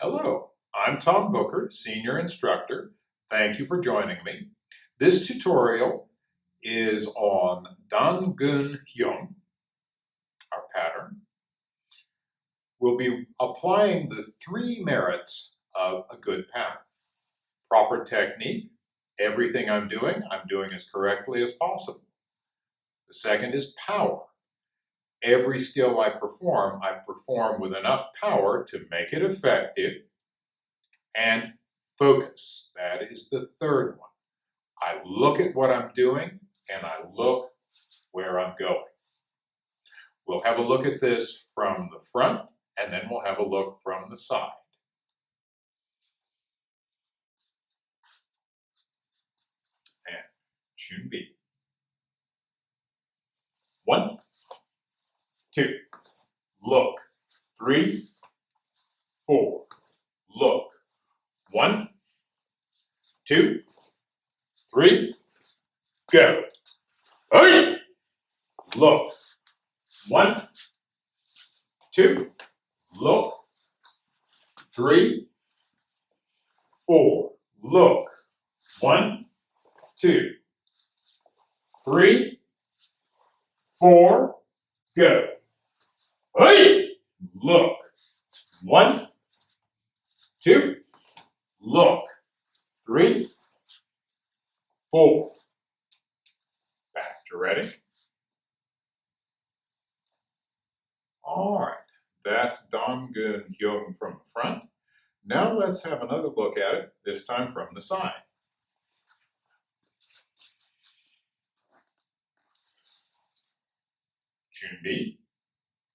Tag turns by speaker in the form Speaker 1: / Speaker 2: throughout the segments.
Speaker 1: Hello, I'm Tom Booker, Senior Instructor. Thank you for joining me. This tutorial is on Dangun Hyung, our pattern. We'll be applying the three merits of a good pattern. Proper technique, everything I'm doing as correctly as possible. The second is power. Every skill I perform with enough power to make it effective. And focus, that is the third one. I look at what I'm doing and I look where I'm going. We'll have a look at this from the front and then we'll have a look from the side. And 준비. 1, 2, look. 3, 4, look. 1, 2, 3, go. Hey! Look. 1, 2, look. 3, 4, look. 1, 2, 3, 4, go. Hey! Look. 1, 2, look. 3, 4. Back to ready. All right, that's Dangun Hyung from the front. Now let's have another look at it, this time from the side. 준비.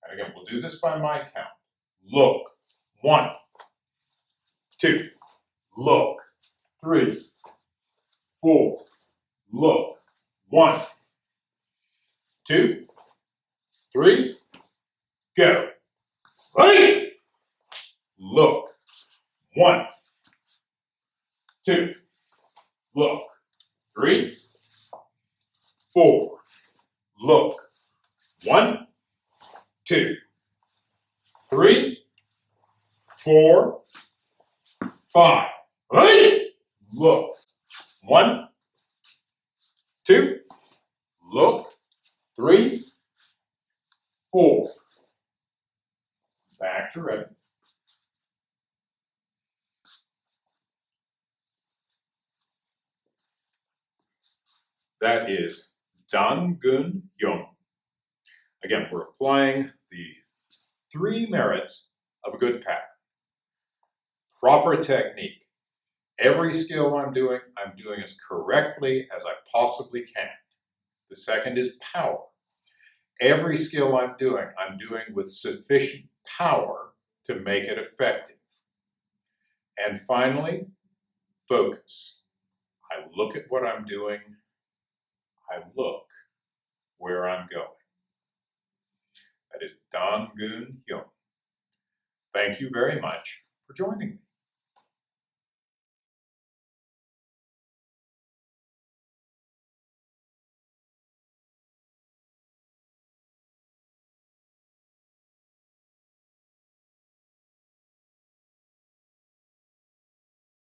Speaker 1: And again, we'll do this by my count. Look. 1, 2, look. 3, 4, look. 1, 2, 3, go. Hey! Look. 1, 2, look. 3, 4, look. 1, 2, 3, 4, 5. Hey! Look. 1, 2, look. 3, 4. Back to ready. That is Dangun Hyung. Again, we're applying the three merits of a good pattern. Proper technique. Every skill I'm doing as correctly as I possibly can. The second is power. Every skill I'm doing with sufficient power to make it effective. And finally, focus. I look at what I'm doing. I look where I'm going. That is Dangun Hyung. Thank you very much for joining me.